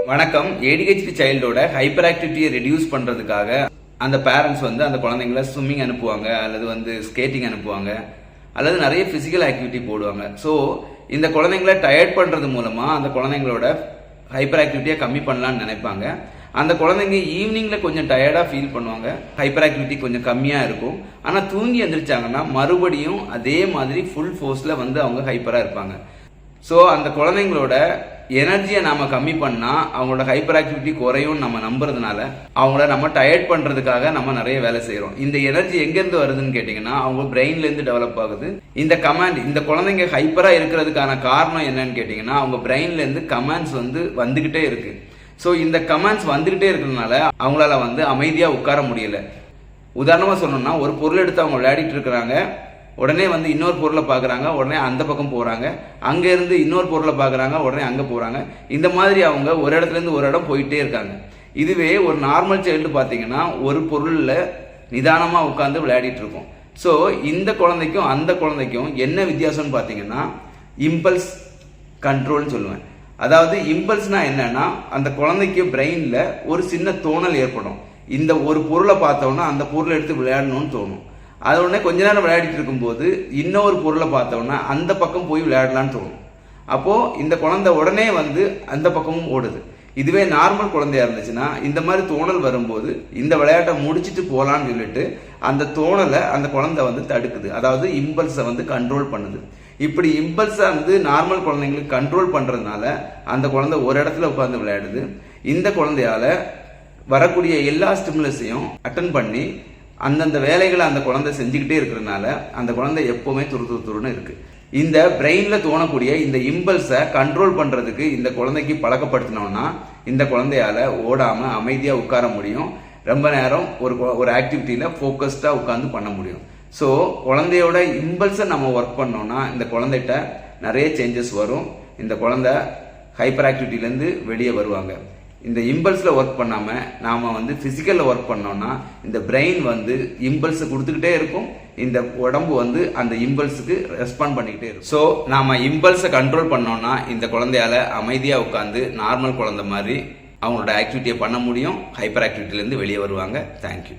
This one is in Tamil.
வணக்கம். ADHD சைல்டோட ஹைப்பர் ஆக்டிவிட்டியை ரெடியூஸ் பண்றதுக்காக அந்த பேரண்ட்ஸ் அந்த குழந்தைங்கள ஸ்விம்மிங் அனுப்புவாங்க, அல்லது ஸ்கேட்டிங் அனுப்புவாங்க, அல்லது நிறைய பிசிக்கல் ஆக்டிவிட்டி போடுவாங்க. ஸோ இந்த குழந்தைங்கள டயர்ட் பண்றது மூலமா அந்த குழந்தைங்களோட ஹைப்பர் ஆக்டிவிட்டியை கம்மி பண்ணலாம்னு நினைப்பாங்க. அந்த குழந்தைங்க ஈவினிங்ல கொஞ்சம் டயர்டா ஃபீல் பண்ணுவாங்க, ஹைப்பர் ஆக்டிவிட்டி கொஞ்சம் கம்மியா இருக்கும். ஆனா தூங்கி எந்திரிச்சாங்கன்னா மறுபடியும் அதே மாதிரி ஃபுல் ஃபோர்ஸ்ல அவங்க ஹைப்பரா இருப்பாங்க. ஸோ அந்த குழந்தைங்களோட எனர்ஜியை நாம கம்மி பண்ணா அவங்களோட ஹைப்பர் ஆக்டிவிட்டி குறையும் நம்ம நம்புறதுனால அவங்கள நம்ம டயர்ட் பண்றதுக்காக நம்ம நிறைய வேலை செய்யறோம். இந்த எனர்ஜி எங்க இருந்து வருதுன்னு கேட்டீங்கன்னா அவங்க பிரெயின்ல இருந்து டெவலப் ஆகுது. இந்த கமாண்ட், இந்த குழந்தைங்க ஹைப்பரா இருக்கிறதுக்கான காரணம் என்னன்னு கேட்டீங்கன்னா அவங்க பிரெயின்ல இருந்து கமாண்ட்ஸ் வந்துகிட்டே இருக்கு. ஸோ இந்த கமாண்ட்ஸ் வந்துகிட்டே இருக்கிறதுனால அவங்களால அமைதியா உட்கார முடியல. உதாரணமா சொல்லணும்னா ஒரு பொருள் எடுத்து அவங்க விளையாடிட்டு இருக்கிறாங்க, உடனே இன்னொரு பொருளை பார்க்குறாங்க, உடனே அந்த பக்கம் போகிறாங்க, அங்கே இருந்து இன்னொரு பொருளை பார்க்குறாங்க, உடனே அங்கே போகிறாங்க. இந்த மாதிரி அவங்க ஒரு இடத்துலேருந்து ஒரு இடம் போயிட்டே இருக்காங்க. இதுவே ஒரு நார்மல் சைல்டு பார்த்தீங்கன்னா ஒரு பொருளில் நிதானமாக உட்காந்து விளையாடிட்டு இருக்கும். ஸோ இந்த குழந்தைக்கும் அந்த குழந்தைக்கும் என்ன வித்தியாசம்னு பார்த்தீங்கன்னா இம்பல்ஸ் கண்ட்ரோல்னு சொல்லுவேன். அதாவது இம்பல்ஸ்னா என்னன்னா அந்த குழந்தைக்கு பிரெயினில் ஒரு சின்ன தோணல் ஏற்படும். இந்த ஒரு பொருளை பார்த்தோன்னா அந்த பொருளை எடுத்து விளையாடணும்னு தோணும். அது உடனே கொஞ்ச நேரம் விளையாடிட்டு இருக்கும்போது இன்னொரு பொருளை பார்த்தோன்னா அந்த பக்கம் போய் விளையாடலான்னு தோணும். அப்போ இந்த குழந்தை உடனே அந்த பக்கமும் ஓடுது. இதுவே நார்மல் குழந்தையா இருந்துச்சுன்னா இந்த மாதிரி தோணல் வரும்போது இந்த விளையாட்டை முடிச்சுட்டு போலான்னு சொல்லிட்டு அந்த தோணலை அந்த குழந்தை தடுக்குது. அதாவது இம்பல்ஸை கண்ட்ரோல் பண்ணுது. இப்படி இம்பல்ஸை நார்மல் குழந்தைங்களுக்கு கண்ட்ரோல் பண்றதுனால அந்த குழந்தை ஒரு இடத்துல உட்கார்ந்து விளையாடுது. இந்த குழந்தையால வரக்கூடிய எல்லா ஸ்டிமுலஸையும் அட்டன் பண்ணி அந்தந்த வேலைகளை அந்த குழந்தை செஞ்சுக்கிட்டே இருக்கிறதுனால அந்த குழந்தை எப்பவுமே துருன்னு இருக்கு. இந்த பிரெயின்ல தோணக்கூடிய இந்த இம்பல்ஸை கண்ட்ரோல் பண்றதுக்கு இந்த குழந்தைக்கு பழக்கப்படுத்தினோம்னா இந்த குழந்தையால ஓடாம அமைதியா உட்கார முடியும். ரொம்ப நேரம் ஒரு ஆக்டிவிட்டியில போக்கஸ்டா உட்கார்ந்து பண்ண முடியும். ஸோ குழந்தையோட இம்பல்ஸை நம்ம ஒர்க் பண்ணோம்னா இந்த குழந்தைகிட்ட நிறைய சேஞ்சஸ் வரும். இந்த குழந்தை ஹைப்பர் ஆக்டிவிட்டிலேருந்து வெளியே வருவாங்க. இந்த இம்பல்ஸ்ல ஒர்க் பண்ணாம நாம பிசிக்கல்ல ஒர்க் பண்ணோம்னா இந்த பிரெயின் இம்பல்ஸ் கொடுத்துக்கிட்டே இருக்கும். இந்த உடம்பு அந்த இம்பல்ஸுக்கு ரெஸ்பாண்ட் பண்ணிக்கிட்டே இருக்கும். ஸோ நாம இம்பல்ஸை கண்ட்ரோல் பண்ணோம்னா இந்த குழந்தையால அமைதியா உட்காந்து நார்மல் குழந்தை மாதிரி அவங்களோட ஆக்டிவிட்டியை பண்ண முடியும். ஹைப்பர் ஆக்டிவிட்டிலேருந்து வெளியே வருவாங்க. தேங்க்யூ.